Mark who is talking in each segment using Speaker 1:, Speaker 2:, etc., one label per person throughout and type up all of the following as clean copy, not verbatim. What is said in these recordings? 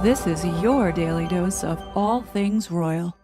Speaker 1: This is your daily dose of all things royal.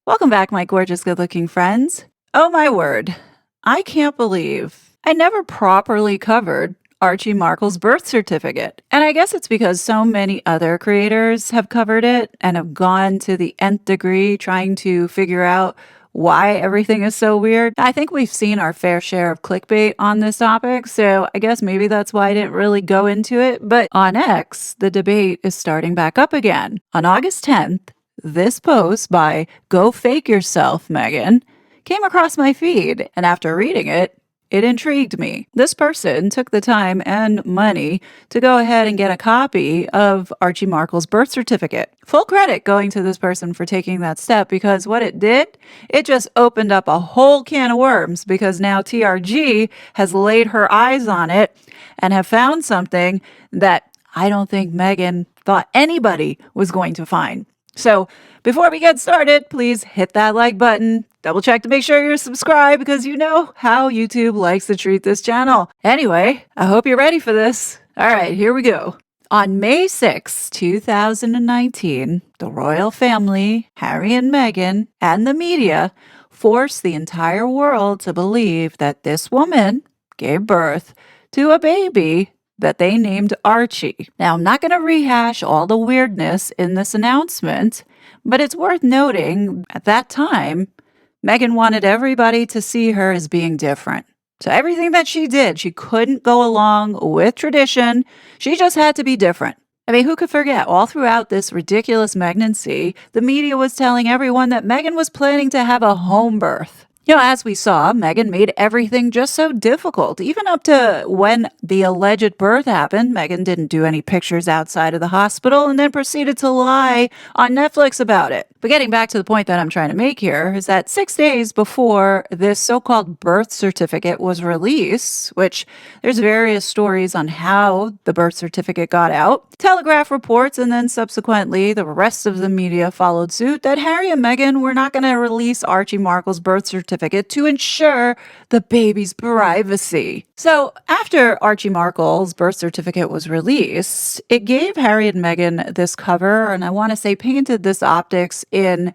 Speaker 1: Welcome back, my gorgeous, good looking friends. Oh, my word. I can't believe I never properly covered Archie Markle's birth certificate. And I guess it's because so many other creators have covered it and have gone to the nth degree trying to figure out why everything is so weird. I think we've seen our fair share of clickbait on this topic, so I guess maybe that's why I didn't really go into it. But on X, the debate is starting back up again. On August 10th, this post by Go Fake Yourself, Megan, came across my feed, and after reading it, it intrigued me. This person took the time and money to go ahead and get a copy of Archie Markle's birth certificate. Full credit going to this person for taking that step, because what it did, it just opened up a whole can of worms, because now TRG has laid her eyes on it and have found something that I don't think Megan thought anybody was going to find. So before we get started, please hit that like button. Double check to make sure you're subscribed, because you know how YouTube likes to treat this channel. Anyway, I hope you're ready for this. All right, here we go. On May 6, 2019, the royal family, Harry and Meghan, and the media forced the entire world to believe that this woman gave birth to a baby that they named Archie. Now, I'm not going to rehash all the weirdness in this announcement, but it's worth noting at that time, Meghan wanted everybody to see her as being different. So everything that she did, she couldn't go along with tradition. She just had to be different. I mean, who could forget? All throughout this ridiculous pregnancy, the media was telling everyone that Meghan was planning to have a home birth. You know, as we saw, Meghan made everything just so difficult. Even up to when the alleged birth happened, Meghan didn't do any pictures outside of the hospital and then proceeded to lie on Netflix about it. But getting back to the point that I'm trying to make here is that 6 days before this so-called birth certificate was released, which there's various stories on how the birth certificate got out, Telegraph reports and then subsequently the rest of the media followed suit that Harry and Meghan were not going to release Archie Markle's birth certificate to ensure the baby's privacy. So after Archie Markle's birth certificate was released, it gave Harry and Meghan this cover, and I want to say painted this optics in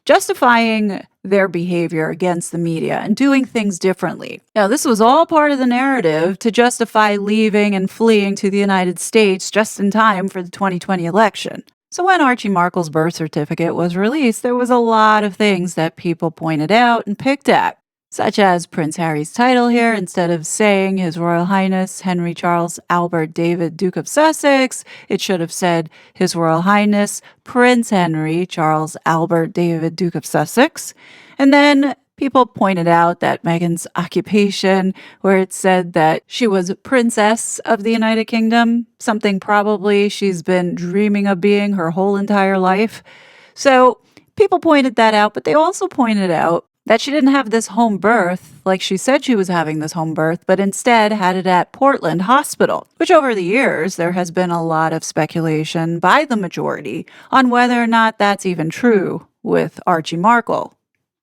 Speaker 1: justifying their behavior against the media and doing things differently. Now, this was all part of the narrative to justify leaving and fleeing to the United States just in time for the 2020 election. So when Archie Markle's birth certificate was released, there was a lot of things that people pointed out and picked at, such as Prince Harry's title here. Instead of saying His Royal Highness Henry Charles Albert David Duke of Sussex, it should have said His Royal Highness Prince Henry Charles Albert David Duke of Sussex. And then people pointed out that Meghan's occupation, where it said that she was Princess of the United Kingdom, something probably she's been dreaming of being her whole entire life. So people pointed that out, but they also pointed out that she didn't have this home birth like she said she was having this home birth, but instead had it at Portland Hospital, which over the years there has been a lot of speculation by the majority on whether or not that's even true with Archie Markle,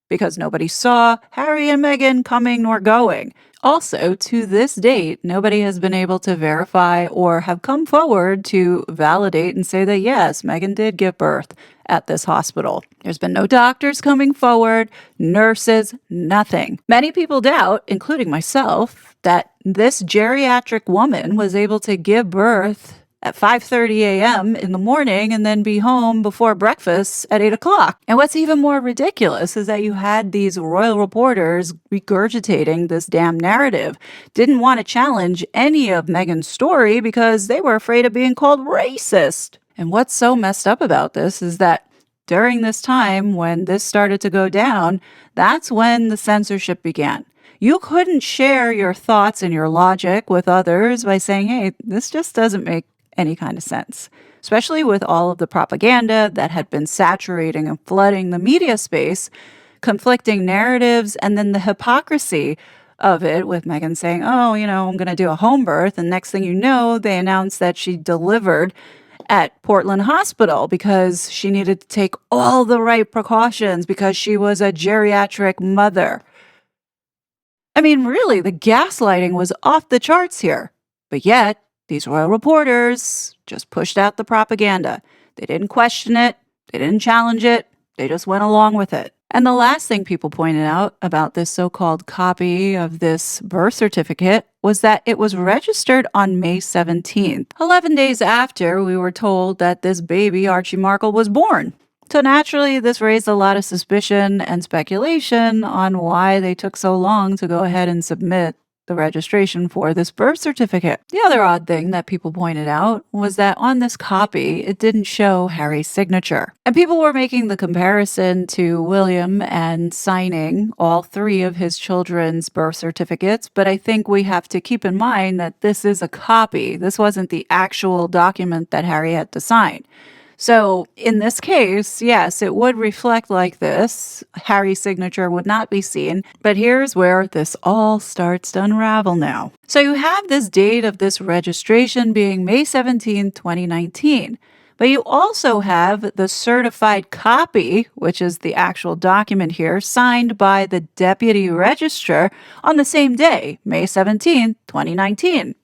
Speaker 1: because nobody saw Harry and Meghan coming nor going. Also, to this date, nobody has been able to verify or have come forward to validate and say that yes, Meghan did give birth at this hospital. There's been no doctors coming forward, nurses, nothing. Many people doubt, including myself, that this geriatric woman was able to give birth at 5:30 a.m. in the morning and then be home before breakfast at 8 o'clock. And what's even more ridiculous is that you had these royal reporters regurgitating this damn narrative, didn't want to challenge any of Meghan's story because they were afraid of being called racist. And what's so messed up about this is that during this time when this started to go down, that's when the censorship began. You couldn't share your thoughts and your logic with others by saying, hey, this just doesn't make any kind of sense, especially with all of the propaganda that had been saturating and flooding the media space, conflicting narratives, and then the hypocrisy of it with Meghan saying, oh, I'm going to do a home birth. And next thing you know, they announced that she delivered at Portland Hospital because she needed to take all the right precautions because she was a geriatric mother. I mean, really, the gaslighting was off the charts here. But yet, these royal reporters just pushed out the propaganda. They didn't question it. They didn't challenge it. They just went along with it. And the last thing people pointed out about this so-called copy of this birth certificate was that it was registered on May 17th, 11 days after we were told that this baby, Archie Markle, was born. So naturally, this raised a lot of suspicion and speculation on why they took so long to go ahead and submit the registration for this birth certificate. The other odd thing that people pointed out was that on this copy, it didn't show Harry's signature. And people were making the comparison to William and signing all three of his children's birth certificates, but I think we have to keep in mind that this is a copy. This wasn't the actual document that Harry had to sign. So in this case, yes, it would reflect like this. Harry's signature would not be seen, but here's where this all starts to unravel now. So you have this date of this registration being May 17, 2019. But you also have the certified copy, which is the actual document here, signed by the deputy registrar on the same day, May 17, 2019.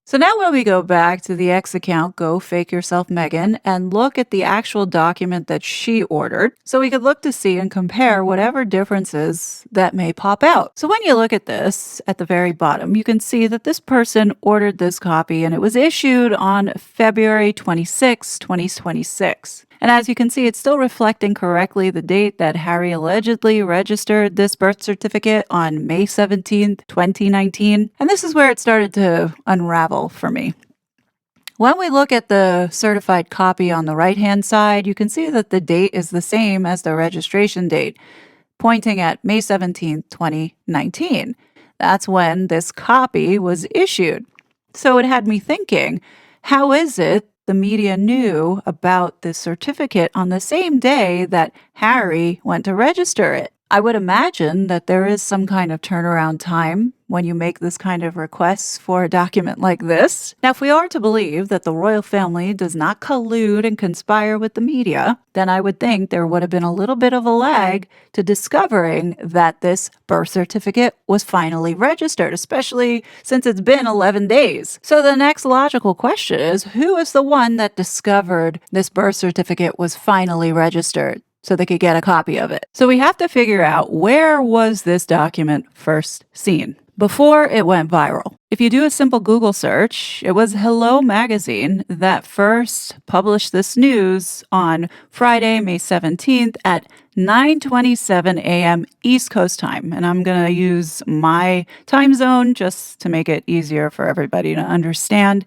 Speaker 1: So now when we go back to the X account, Go Fake Yourself Megan, and look at the actual document that she ordered, so we could look to see and compare whatever differences that may pop out. So when you look at this, at the very bottom, you can see that this person ordered this copy and it was issued on February 26, 2026. And as you can see, it's still reflecting correctly the date that Harry allegedly registered this birth certificate on May 17th, 2019. And this is where it started to unravel for me. When we look at the certified copy on the right-hand side, you can see that the date is the same as the registration date, pointing at May 17th, 2019. That's when this copy was issued. So it had me thinking, how is it the media knew about this certificate on the same day that Harry went to register it? I would imagine that there is some kind of turnaround time when you make this kind of requests for a document like this. Now, if we are to believe that the royal family does not collude and conspire with the media, then I would think there would have been a little bit of a lag to discovering that this birth certificate was finally registered, especially since it's been 11 days. So the next logical question is, who is the one that discovered this birth certificate was finally registered, so they could get a copy of it? So we have to figure out, where was this document first seen before it went viral? If you do a simple Google search, it was Hello Magazine that first published this news on Friday, May 17th at 9:27 a.m. East Coast time. And I'm going to use my time zone just to make it easier for everybody to understand.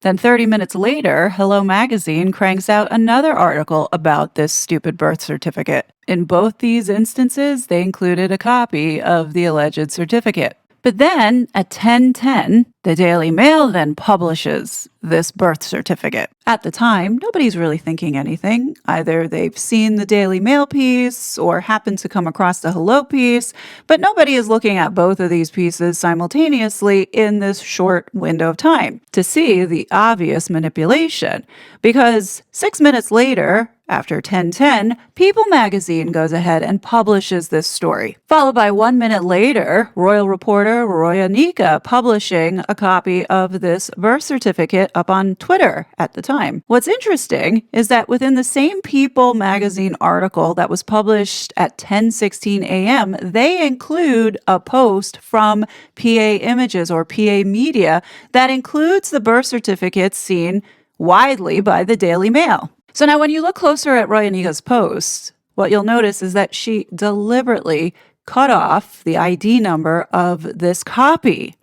Speaker 1: Then 30 minutes later, Hello Magazine cranks out another article about this stupid birth certificate. In both these instances, they included a copy of the alleged certificate. But then at 10:10, the Daily Mail then publishes this birth certificate. At the time, nobody's really thinking anything. Either they've seen the Daily Mail piece or happened to come across the Hello piece, but nobody is looking at both of these pieces simultaneously in this short window of time to see the obvious manipulation. Because 6 minutes later, after 10:10, People magazine goes ahead and publishes this story, followed by 1 minute later, royal reporter Roy Anika publishing a copy of this birth certificate up on Twitter at the time. What's interesting is that within the same People magazine article that was published at 10:16 a.m., they include a post from PA Images or PA Media that includes the birth certificate seen widely by the Daily Mail. So now when you look closer at Roy Anika's post, what you'll notice is that she deliberately cut off the ID number of this copy,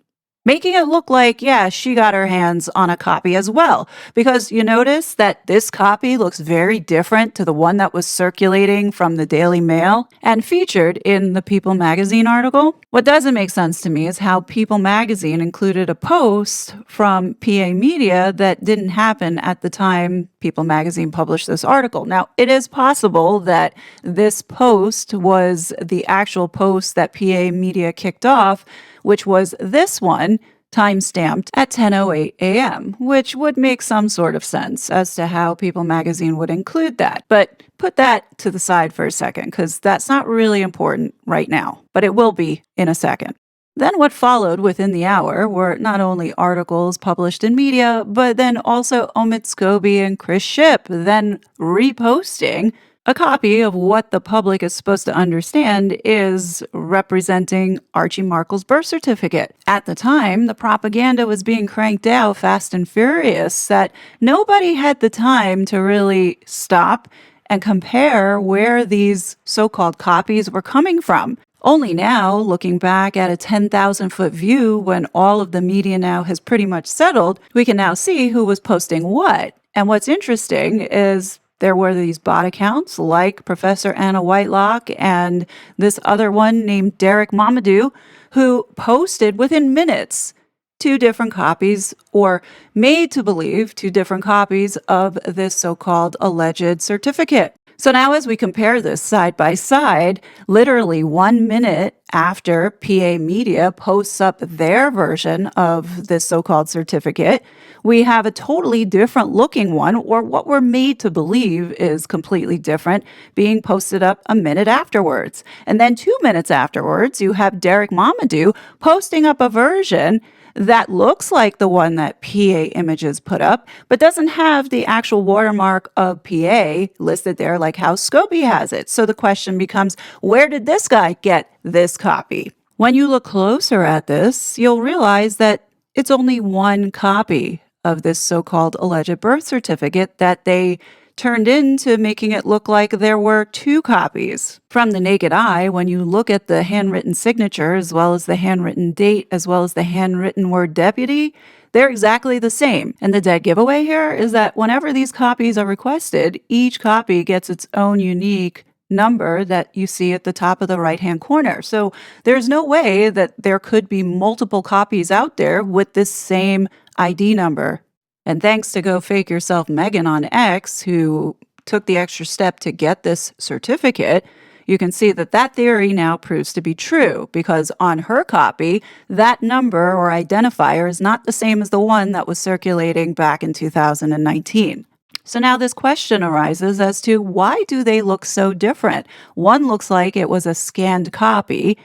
Speaker 1: making it look like, yeah, she got her hands on a copy as well. Because you notice that this copy looks very different to the one that was circulating from the Daily Mail and featured in the People magazine article. What doesn't make sense to me is how People magazine included a post from PA Media that didn't happen at the time People magazine published this article. Now, it is possible that this post was the actual post that PA Media kicked off, which was this one, time-stamped at 10:08 a.m., which would make some sort of sense as to how People magazine would include that. But put that to the side for a second, because that's not really important right now, but it will be in a second. Then what followed within the hour were not only articles published in media, but then also Omid Scobie and Chris Shipp then reposting a copy of what the public is supposed to understand is representing Archie Markle's birth certificate. At the time, the propaganda was being cranked out fast and furious that nobody had the time to really stop and compare where these so-called copies were coming from. Only now, looking back at a 10,000-foot view when all of the media now has pretty much settled, we can now see who was posting what. And what's interesting is there were these bot accounts like Professor Anna Whitelock and this other one named Derek Mamadou who posted within minutes two different copies, or made to believe two different copies of this so-called alleged certificate. So now as we compare this side by side, literally 1 minute after PA Media posts up their version of this so-called certificate, we have a totally different looking one, or what we're made to believe is completely different, being posted up a minute afterwards. And then 2 minutes afterwards, you have Derek Mamadou posting up a version that looks like the one that PA Images put up, but doesn't have the actual watermark of PA listed there like how Scobie has it. So the question becomes, where did this guy get this copy? When you look closer at this, you'll realize that it's only one copy of this so-called alleged birth certificate that they turned into making it look like there were two copies. From the naked eye, when you look at the handwritten signature, as well as the handwritten date, as well as the handwritten word deputy, they're exactly the same. And the dead giveaway here is that whenever these copies are requested, each copy gets its own unique number that you see at the top of the right-hand corner. So there's no way that there could be multiple copies out there with this same ID number. And thanks to Go Fake Yourself Megan on X, who took the extra step to get this certificate, you can see that that theory now proves to be true, because on her copy, that number or identifier is not the same as the one that was circulating back in 2019. So now this question arises as to why do they look so different? One looks like it was a scanned copy,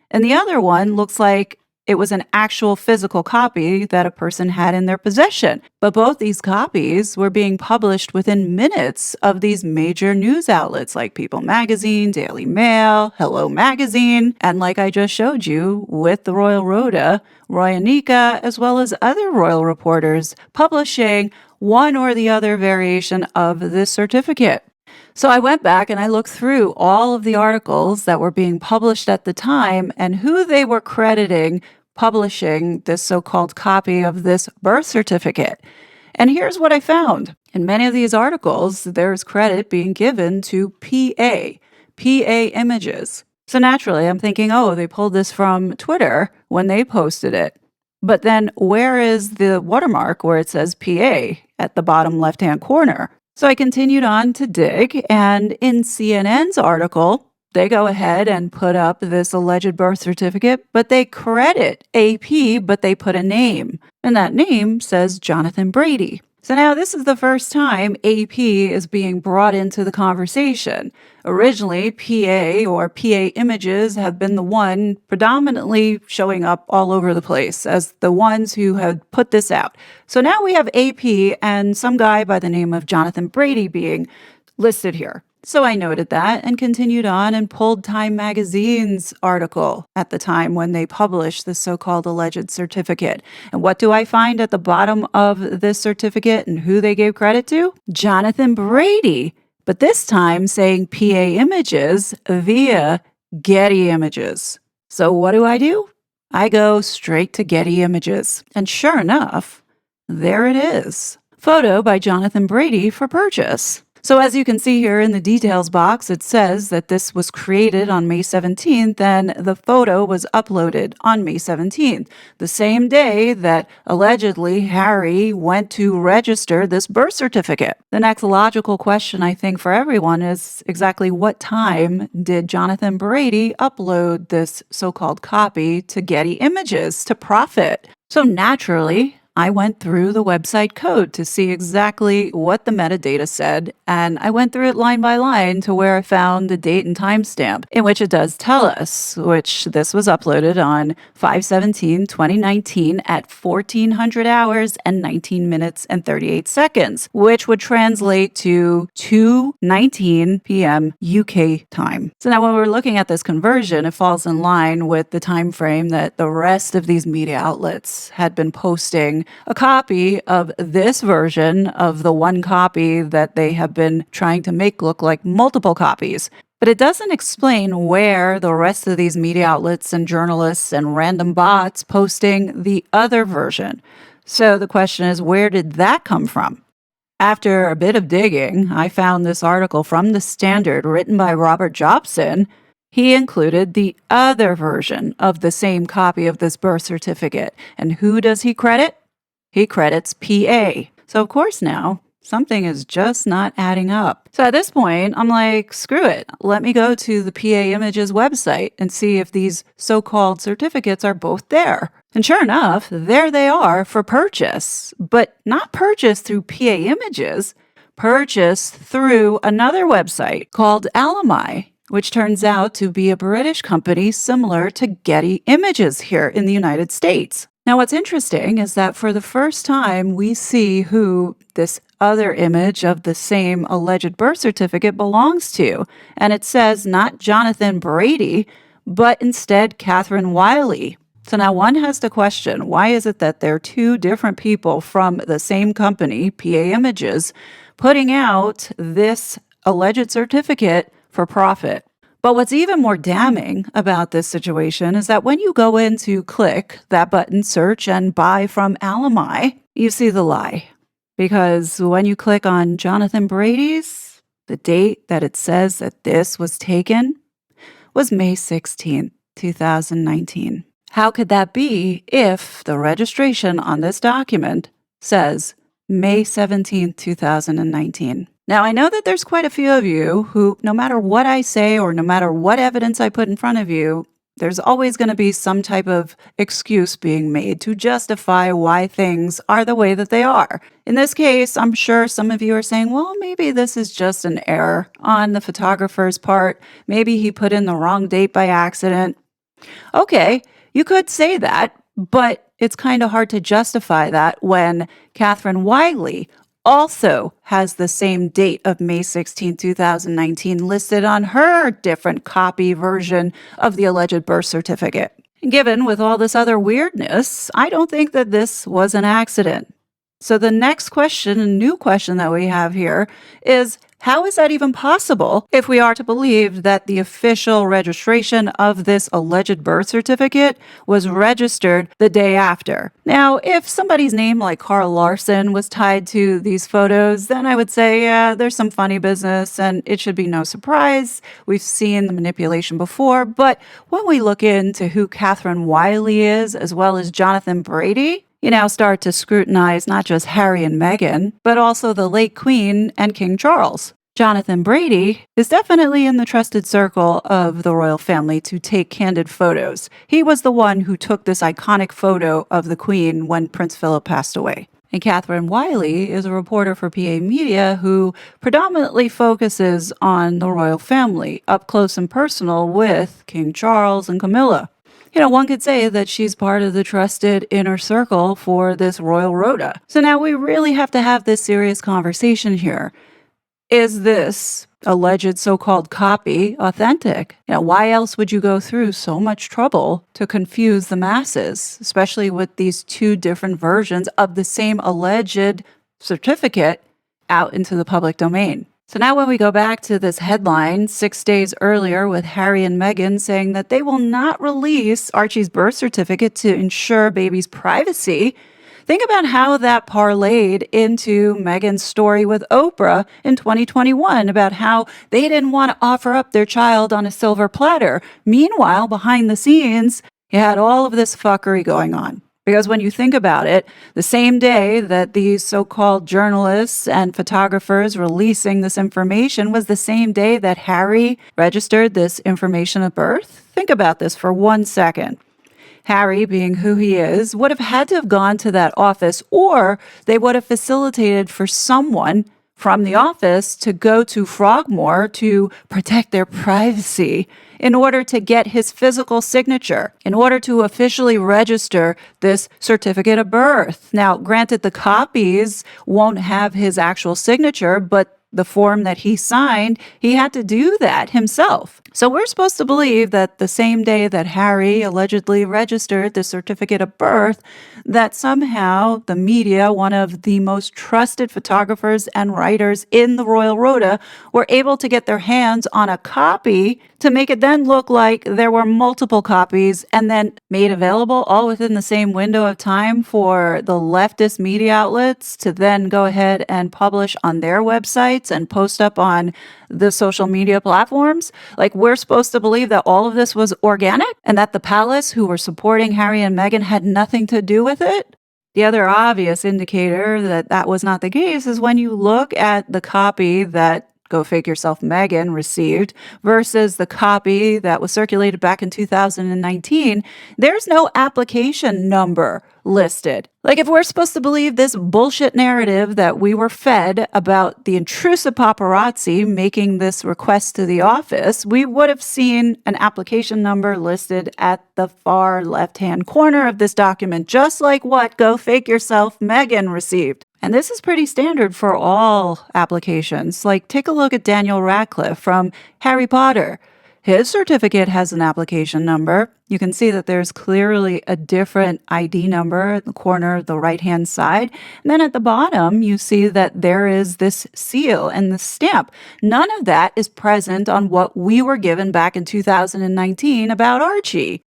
Speaker 1: and the other one looks like it was an actual physical copy that a person had in their possession. But both these copies were being published within minutes of these major news outlets like People Magazine, Daily Mail, Hello Magazine, and like I just showed you with the Royal Rhoda, Roy Anika, as well as other royal reporters publishing one or the other variation of this certificate. So I went back and I looked through all of the articles that were being published at the time and who they were crediting publishing this so-called copy of this birth certificate. And here's what I found. In many of these articles, there's credit being given to PA Images. So naturally, I'm thinking, oh, they pulled this from Twitter when they posted it. But then where is the watermark where it says PA at the bottom left-hand corner? So I continued on to dig, and in CNN's article, they go ahead and put up this alleged birth certificate, but they credit AP, but they put a name. And that name says Jonathan Brady. So now this is the first time AP is being brought into the conversation. Originally, PA or PA Images have been the one predominantly showing up all over the place as the ones who had put this out. So now we have AP and some guy by the name of Jonathan Brady being listed here. So I noted that and continued on and pulled Time Magazine's article at the time when they published the so-called alleged certificate. And what do I find at the bottom of this certificate and who they gave credit to? Jonathan Brady, but this time saying PA Images via Getty Images. So what do? I go straight to Getty Images. And sure enough, there it is. Photo by Jonathan Brady for purchase. So as you can see here in the details box, it says that this was created on May 17th and the photo was uploaded on May 17th, the same day that allegedly Harry went to register this birth certificate. The next logical question, I think, for everyone is exactly what time did Jonathan Brady upload this so-called copy to Getty Images to profit? So naturally, I went through the website code to see exactly what the metadata said, and I went through it line by line to where I found the date and timestamp in which it does tell us, which this was uploaded on 5/17/2019 at 1400 hours and 19 minutes and 38 seconds, which would translate to 2:19 p.m. UK time. So now when we're looking at this conversion, it falls in line with the time frame that the rest of these media outlets had been posting a copy of this version of the one copy that they have been trying to make look like multiple copies. But it doesn't explain where the rest of these media outlets and journalists and random bots posting the other version. So the question is, where did that come from? After a bit of digging, I found this article from The Standard written by Robert Jobson. He included the other version of the same copy of this birth certificate. And who does he credit? He credits PA. So of course now, something is just not adding up. So at this point, I'm like, screw it. Let me go to the PA Images website and see if these so-called certificates are both there. And sure enough, there they are for purchase, but not purchased through PA Images, purchased through another website called Alamy, which turns out to be a British company similar to Getty Images here in the United States. Now, what's interesting is that for the first time, we see who this other image of the same alleged birth certificate belongs to. And it says not Jonathan Brady, but instead Catherine Wiley. So now one has to question, why is it that there are two different people from the same company, PA Images, putting out this alleged certificate for profit? But what's even more damning about this situation is that when you go in to click that button, search and buy from Alamy, you see the lie. Because when you click on Jonathan Brady's, the date that it says that this was taken was May 16th, 2019. How could that be if the registration on this document says May 17th, 2019? Now, I know that there's quite a few of you who, no matter what I say or no matter what evidence I put in front of you, there's always going to be some type of excuse being made to justify why things are the way that they are. In this case, I'm sure some of you are saying, well, maybe this is just an error on the photographer's part. Maybe he put in the wrong date by accident. Okay, you could say that, but it's kind of hard to justify that when Catherine Wiley also has the same date of May 16, 2019 listed on her different copy version of the alleged birth certificate. Given with all this other weirdness, I don't think that this was an accident. So the next question, a new question that we have here is, how is that even possible if we are to believe that the official registration of this alleged birth certificate was registered the day after? Now, if somebody's name like Carl Larson was tied to these photos, then I would say, yeah, there's some funny business and it should be no surprise. We've seen the manipulation before. But when we look into who Catherine Wiley is, as well as Jonathan Brady, you now start to scrutinize not just Harry and Meghan, but also the late Queen and King Charles. Jonathan Brady is definitely in the trusted circle of the royal family to take candid photos. He was the one who took this iconic photo of the Queen when Prince Philip passed away. And Catherine Wiley is a reporter for PA Media who predominantly focuses on the royal family, up close and personal with King Charles and Camilla. You know, one could say that she's part of the trusted inner circle for this royal rota. So now we really have to have this serious conversation here. Is this alleged so-called copy authentic? You know, why else would you go through so much trouble to confuse the masses, especially with these two different versions of the same alleged certificate out into the public domain? So now when we go back to this headline 6 days earlier with Harry and Meghan saying that they will not release Archie's birth certificate to ensure baby's privacy, think about how that parlayed into Meghan's story with Oprah in 2021 about how they didn't want to offer up their child on a silver platter. Meanwhile, behind the scenes, you had all of this fuckery going on. Because when you think about it, the same day that these so-called journalists and photographers releasing this information was the same day that Harry registered this information of birth. Think about this for 1 second. Harry, being who he is, would have had to have gone to that office, or they would have facilitated for someone from the office to go to Frogmore to protect their privacy in order to get his physical signature, in order to officially register this certificate of birth. Now, granted, the copies won't have his actual signature, but the form that he signed, he had to do that himself. So we're supposed to believe that the same day that Harry allegedly registered the certificate of birth, that somehow the media, one of the most trusted photographers and writers in the Royal Rota, were able to get their hands on a copy to make it then look like there were multiple copies and then made available all within the same window of time for the leftist media outlets to then go ahead and publish on their websites and post up on the social media platforms. Like, we're supposed to believe that all of this was organic and that the palace who were supporting Harry and Meghan had nothing to do with it. The other obvious indicator that that was not the case is when you look at the copy that Go Fake Yourself Meghan received versus the copy that was circulated back in 2019, there's no application number listed. Like, if we're supposed to believe this bullshit narrative that we were fed about the intrusive paparazzi making this request to the office, we would have seen an application number listed at the far left-hand corner of this document, just like what Go Fake Yourself Meghan received. And this is pretty standard for all applications. Like, take a look at Daniel Radcliffe from Harry Potter. His certificate has an application number. You can see that there's clearly a different ID number at the corner of the right-hand side. And then at the bottom, you see that there is this seal and the stamp. None of that is present on what we were given back in 2019 about Archie.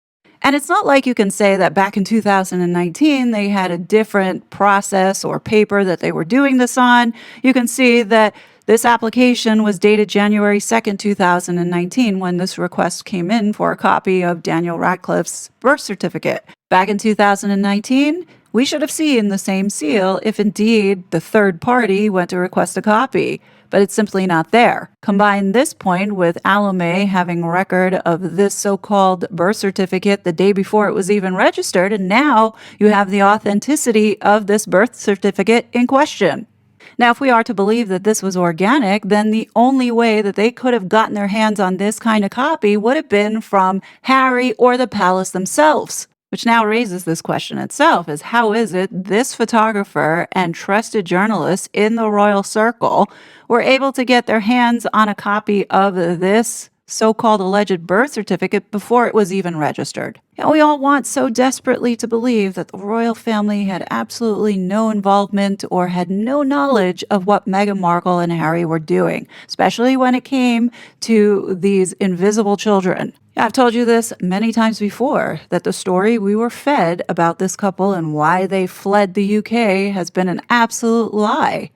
Speaker 1: And it's not like you can say that back in 2019, they had a different process or paper that they were doing this on. You can see that this application was dated January 2nd, 2019, when this request came in for a copy of Daniel Radcliffe's birth certificate. Back in 2019, we should have seen the same seal if indeed the third party went to request a copy, but it's simply not there. Combine this point with Alomay having record of this so-called birth certificate the day before it was even registered, and now you have the authenticity of this birth certificate in question. Now, if we are to believe that this was organic, then the only way that they could have gotten their hands on this kind of copy would have been from Harry or the palace themselves. Which now raises this question itself, is how is it this photographer and trusted journalists in the royal circle were able to get their hands on a copy of this so-called alleged birth certificate before it was even registered? And we all want so desperately to believe that the royal family had absolutely no involvement or had no knowledge of what Meghan Markle and Harry were doing, especially when it came to these invisible children. I've told you this many times before, that the story we were fed about this couple and why they fled the UK has been an absolute lie.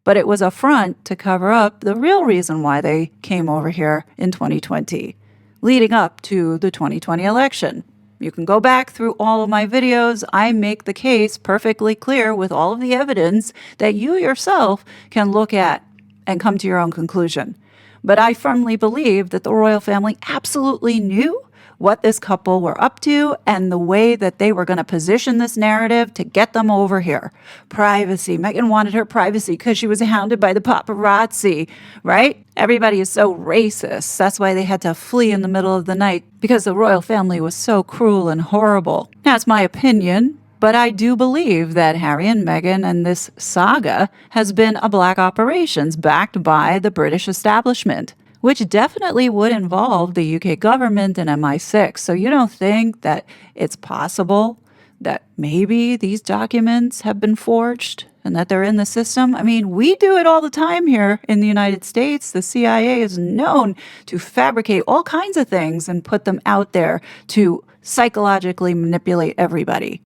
Speaker 1: But it was a front to cover up the real reason why they came over here in 2020, leading up to the 2020 election. You can go back through all of my videos. I make the case perfectly clear with all of the evidence that you yourself can look at and come to your own conclusion. But I firmly believe that the royal family absolutely knew what this couple were up to and the way that they were going to position this narrative to get them over here. Privacy. Meghan wanted her privacy because she was hounded by the paparazzi, right? Everybody is so racist. That's why they had to flee in the middle of the night, because the royal family was so cruel and horrible. Now, it's my opinion, but I do believe that Harry and Meghan and this saga has been a black operations backed by the British establishment, which definitely would involve the UK government and MI6. So you don't think that it's possible that maybe these documents have been forged and that they're in the system? I mean, we do it all the time here in the United States. The CIA is known to fabricate all kinds of things and put them out there to psychologically manipulate everybody.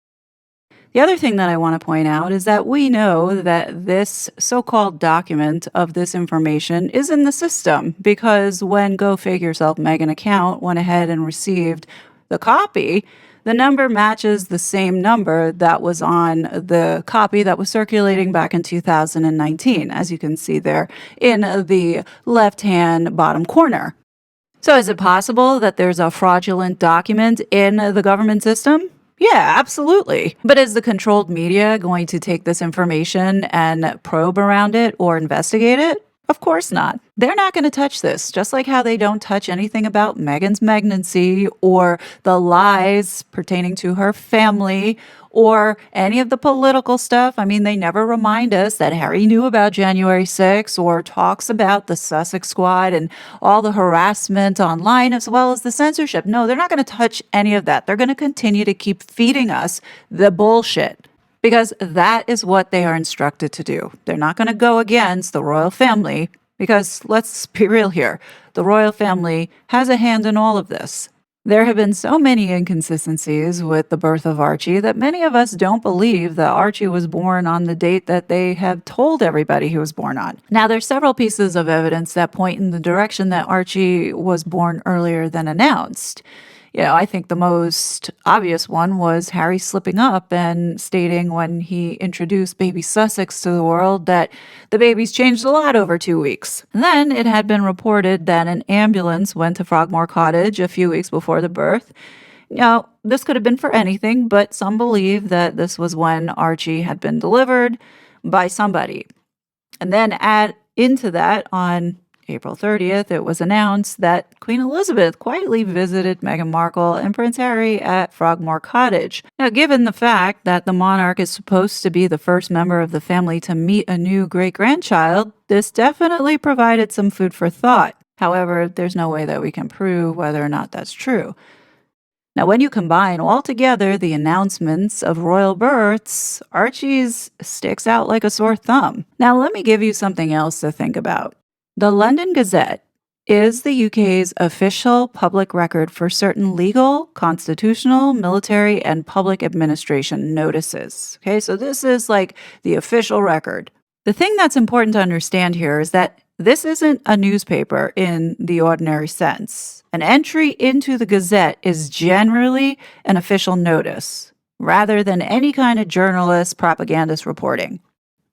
Speaker 1: The other thing that I want to point out is that we know that this so-called document of this information is in the system, because when Go Fake Yourself Meghan account went ahead and received the copy, the number matches the same number that was on the copy that was circulating back in 2019, as you can see there in the left-hand bottom corner. So is it possible that there's a fraudulent document in the government system? Yeah, absolutely. But is the controlled media going to take this information and probe around it or investigate it? Of course not. They're not going to touch this, just like how they don't touch anything about Meghan's pregnancy or the lies pertaining to her family or any of the political stuff. I mean, they never remind us that Harry knew about January 6th or talks about the Sussex Squad and all the harassment online as well as the censorship. No, they're not going to touch any of that. They're going to continue to keep feeding us the bullshit because that is what they are instructed to do. They're not going to go against the royal family because let's be real here. The royal family has a hand in all of this. There have been so many inconsistencies with the birth of Archie that many of us don't believe that Archie was born on the date that they have told everybody he was born on. Now, there's several pieces of evidence that point in the direction that Archie was born earlier than announced. I think the most obvious one was Harry slipping up and stating when he introduced baby Sussex to the world that the baby's changed a lot over 2 weeks. And then it had been reported that an ambulance went to Frogmore Cottage a few weeks before the birth. Now, this could have been for anything, but some believe that this was when Archie had been delivered by somebody. And then add into that on April 30th, it was announced that Queen Elizabeth quietly visited Meghan Markle and Prince Harry at Frogmore Cottage. Now, given the fact that the monarch is supposed to be the first member of the family to meet a new great-grandchild, this definitely provided some food for thought. However, there's no way that we can prove whether or not that's true. Now, when you combine all together the announcements of royal births, Archie's sticks out like a sore thumb. Now, let me give you something else to think about. The London Gazette is the UK's official public record for certain legal, constitutional, military, and public administration notices. Okay, so this is like the official record. The thing that's important to understand here is that this isn't a newspaper in the ordinary sense. An entry into the Gazette is generally an official notice, rather than any kind of journalist propagandist reporting.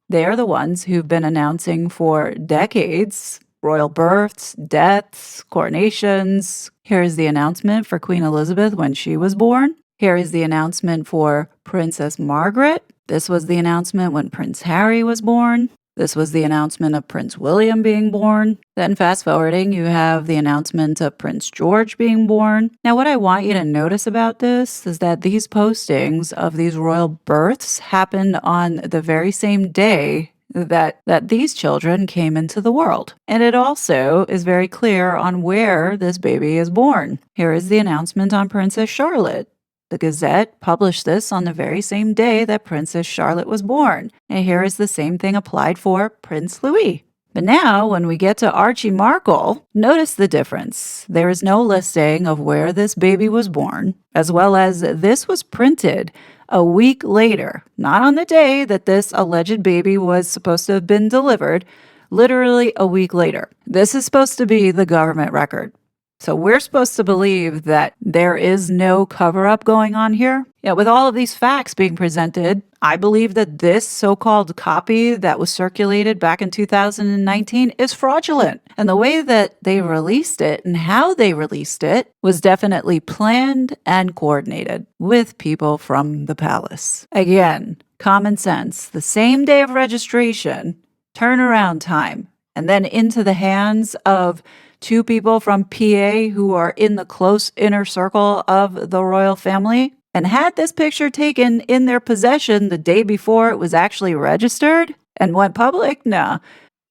Speaker 1: They are the ones who've been announcing for decades royal births, deaths, coronations. Here is the announcement for Queen Elizabeth when she was born. Here is the announcement for Princess Margaret. This was the announcement when Prince Harry was born. This was the announcement of Prince William being born. Then fast forwarding, you have the announcement of Prince George being born. Now, what I want you to notice about this is that these postings of these royal births happened on the very same day that these children came into the world. And it also is very clear on where this baby is born. Here is the announcement on Princess Charlotte. The Gazette published this on the very same day that Princess Charlotte was born. And here is the same thing applied for Prince Louis. But now, when we get to Archie Markle, notice the difference. There is no listing of where this baby was born, as well as this was printed a week later, not on the day that this alleged baby was supposed to have been delivered, literally a week later. This is supposed to be the government record. So we're supposed to believe that there is no cover-up going on here. Yeah, with all of these facts being presented, I believe that this so-called copy that was circulated back in 2019 is fraudulent. And the way that they released it and how they released it was definitely planned and coordinated with people from the palace. Again, common sense. The same day of registration, turnaround time, and then into the hands of two people from PA who are in the close inner circle of the royal family and had this picture taken in their possession the day before it was actually registered and went public? No,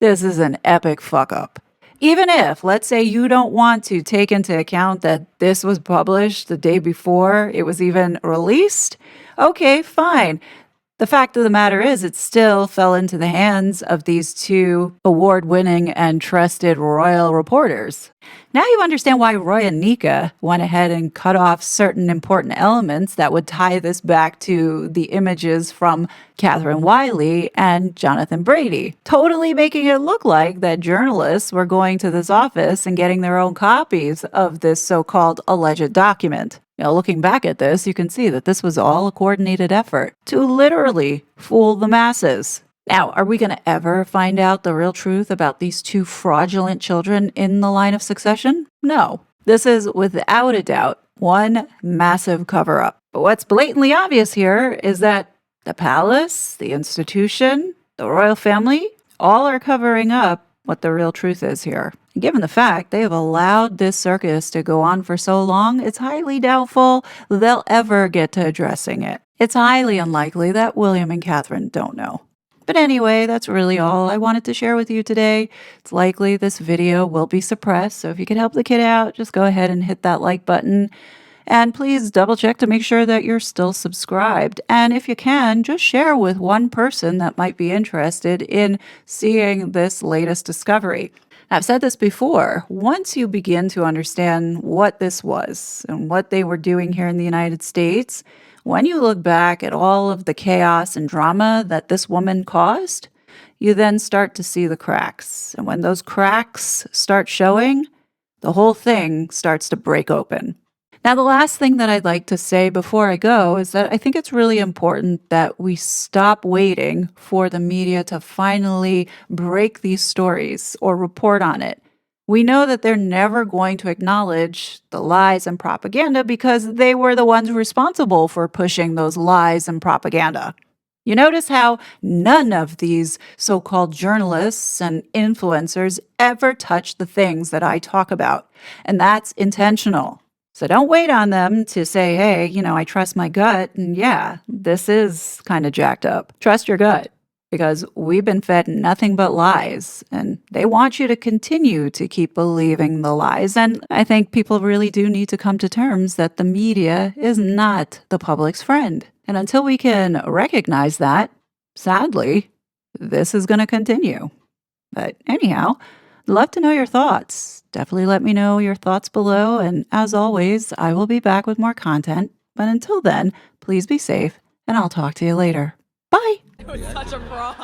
Speaker 1: this is an epic fuck up. Even if, let's say, you don't want to take into account that this was published the day before it was even released, okay, fine. The fact of the matter is, it still fell into the hands of these two award-winning and trusted royal reporters. Now you understand why Roy and Nika went ahead and cut off certain important elements that would tie this back to the images from Catherine Wiley and Jonathan Brady, totally making it look like that journalists were going to this office and getting their own copies of this so-called alleged document. Looking back at this, you can see that this was all a coordinated effort to literally fool the masses. Now, are we going to ever find out the real truth about these two fraudulent children in the line of succession? No. This is without a doubt one massive cover up. But what's blatantly obvious here is that the palace, the institution, the royal family, all are covering up what the real truth is here. And given the fact they have allowed this circus to go on for so long, it's highly doubtful they'll ever get to addressing it. It's highly unlikely that William and Catherine don't know. But anyway, that's really all I wanted to share with you today. It's likely this video will be suppressed, so if you could help the kid out, just go ahead and hit that like button. And please double check to make sure that you're still subscribed. And if you can, just share with one person that might be interested in seeing this latest discovery. I've said this before, once you begin to understand what this was and what they were doing here in the United States, when you look back at all of the chaos and drama that this woman caused, you then start to see the cracks. And when those cracks start showing, the whole thing starts to break open. Now, the last thing that I'd like to say before I go is that I think it's really important that we stop waiting for the media to finally break these stories or report on it. We know that they're never going to acknowledge the lies and propaganda because they were the ones responsible for pushing those lies and propaganda. You notice how none of these so-called journalists and influencers ever touch the things that I talk about, and that's intentional. So don't wait on them to say, hey, I trust my gut, and yeah, this is kind of jacked up. Trust your gut, because we've been fed nothing but lies, and they want you to continue to keep believing the lies. And I think people really do need to come to terms that the media is not the public's friend. And until we can recognize that, sadly, this is going to continue. But anyhow, love to know your thoughts. Definitely let me know your thoughts below. And as always, I will be back with more content. But until then, please be safe, and I'll talk to you later. Bye.
Speaker 2: It was such a fraud.